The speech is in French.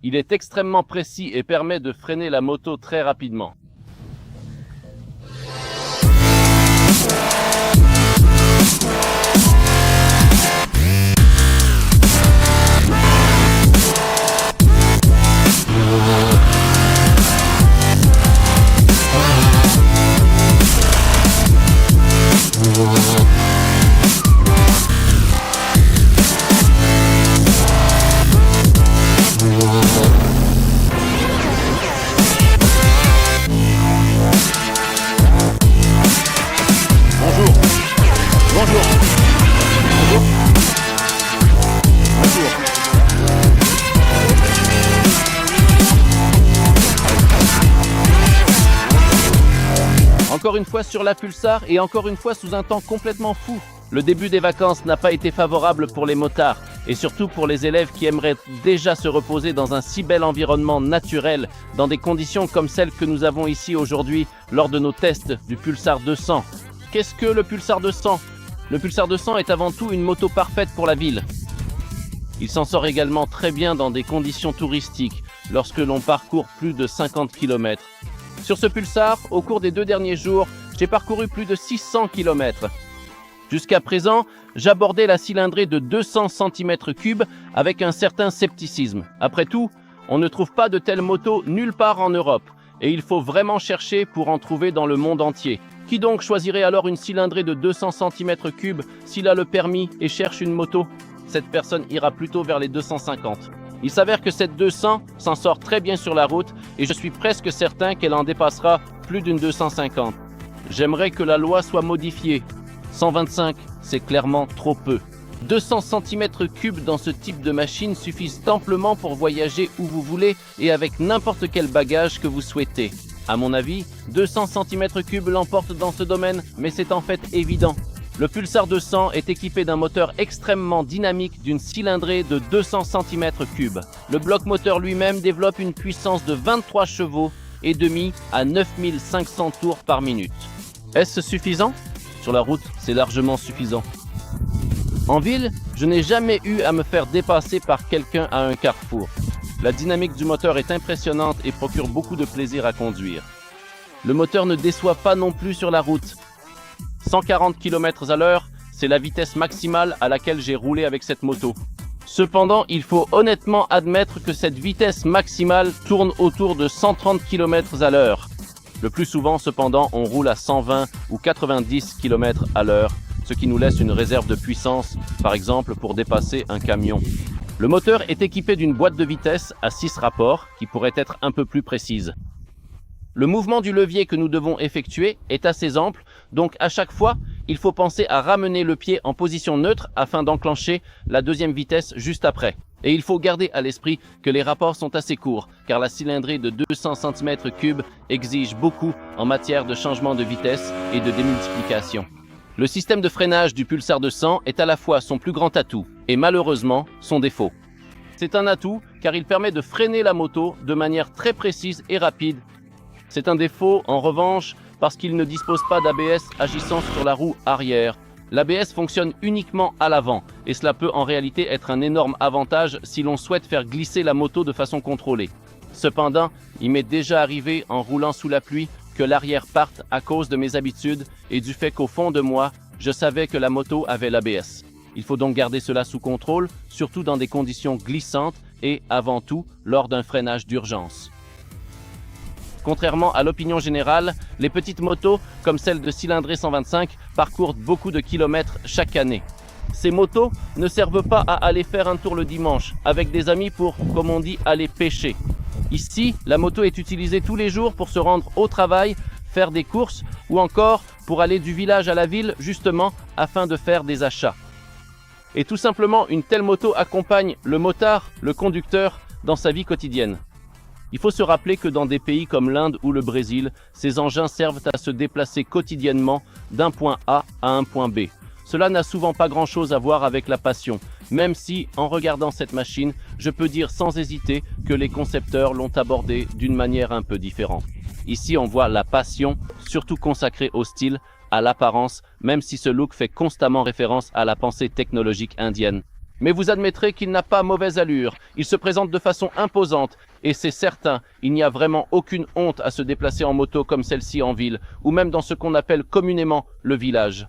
Il est extrêmement précis et permet de freiner la moto très rapidement. Encore une fois sur la Pulsar et encore une fois sous un temps complètement fou. Le début des vacances n'a pas été favorable pour les motards et surtout pour les élèves qui aimeraient déjà se reposer dans un si bel environnement naturel, dans des conditions comme celles que nous avons ici aujourd'hui lors de nos tests du Pulsar 200. Qu'est-ce que le Pulsar 200? Le Pulsar 200 est avant tout une moto parfaite pour la ville. Il s'en sort également très bien dans des conditions touristiques lorsque l'on parcourt plus de 50 km. Sur ce Pulsar, au cours des 2 derniers jours, j'ai parcouru plus de 600 km. Jusqu'à présent, j'abordais la cylindrée de 200 cm3 avec un certain scepticisme. Après tout, on ne trouve pas de telles motos nulle part en Europe et il faut vraiment chercher pour en trouver dans le monde entier. Qui donc choisirait alors une cylindrée de 200 cm3 s'il a le permis et cherche une moto? Cette personne ira plutôt vers les 250. Il s'avère que cette 200 s'en sort très bien sur la route et je suis presque certain qu'elle en dépassera plus d'une 250. J'aimerais que la loi soit modifiée. 125, c'est clairement trop peu. 200 cm3 dans ce type de machine suffisent amplement pour voyager où vous voulez et avec n'importe quel bagage que vous souhaitez. À mon avis, 200 cm3 l'emporte dans ce domaine, mais c'est en fait évident. Le Pulsar 200 est équipé d'un moteur extrêmement dynamique d'une cylindrée de 200 cm3. Le bloc moteur lui-même développe une puissance de 23 chevaux et demi à 9500 tours par minute. Est-ce suffisant? Sur la route, c'est largement suffisant. En ville, je n'ai jamais eu à me faire dépasser par quelqu'un à un carrefour. La dynamique du moteur est impressionnante et procure beaucoup de plaisir à conduire. Le moteur ne déçoit pas non plus sur la route. 140 km/h, c'est la vitesse maximale à laquelle j'ai roulé avec cette moto. Cependant, il faut honnêtement admettre que cette vitesse maximale tourne autour de 130 km/h. Le plus souvent, cependant, on roule à 120 ou 90 km/h, ce qui nous laisse une réserve de puissance, par exemple pour dépasser un camion. Le moteur est équipé d'une boîte de vitesse à 6 rapports qui pourrait être un peu plus précise. Le mouvement du levier que nous devons effectuer est assez ample, donc à chaque fois, il faut penser à ramener le pied en position neutre afin d'enclencher la deuxième vitesse juste après. Et il faut garder à l'esprit que les rapports sont assez courts, car la cylindrée de 200 cm3 exige beaucoup en matière de changement de vitesse et de démultiplication. Le système de freinage du Pulsar 200 est à la fois son plus grand atout et malheureusement son défaut. C'est un atout car il permet de freiner la moto de manière très précise et rapide. C'est un défaut, en revanche, parce qu'il ne dispose pas d'ABS agissant sur la roue arrière. L'ABS fonctionne uniquement à l'avant, et cela peut en réalité être un énorme avantage si l'on souhaite faire glisser la moto de façon contrôlée. Cependant, il m'est déjà arrivé, en roulant sous la pluie, que l'arrière parte à cause de mes habitudes et du fait qu'au fond de moi, je savais que la moto avait l'ABS. Il faut donc garder cela sous contrôle, surtout dans des conditions glissantes et, avant tout, lors d'un freinage d'urgence. Contrairement à l'opinion générale, les petites motos, comme celle de cylindrée 125, parcourent beaucoup de kilomètres chaque année. Ces motos ne servent pas à aller faire un tour le dimanche avec des amis pour, comme on dit, aller pêcher. Ici, la moto est utilisée tous les jours pour se rendre au travail, faire des courses ou encore pour aller du village à la ville justement afin de faire des achats. Et tout simplement, une telle moto accompagne le motard, le conducteur, dans sa vie quotidienne. Il faut se rappeler que dans des pays comme l'Inde ou le Brésil, ces engins servent à se déplacer quotidiennement d'un point A à un point B. Cela n'a souvent pas grand-chose à voir avec la passion, même si, en regardant cette machine, je peux dire sans hésiter que les concepteurs l'ont abordée d'une manière un peu différente. Ici, on voit la passion, surtout consacrée au style, à l'apparence, même si ce look fait constamment référence à la pensée technologique indienne. Mais vous admettrez qu'il n'a pas mauvaise allure, il se présente de façon imposante, et c'est certain, il n'y a vraiment aucune honte à se déplacer en moto comme celle-ci en ville, ou même dans ce qu'on appelle communément le village.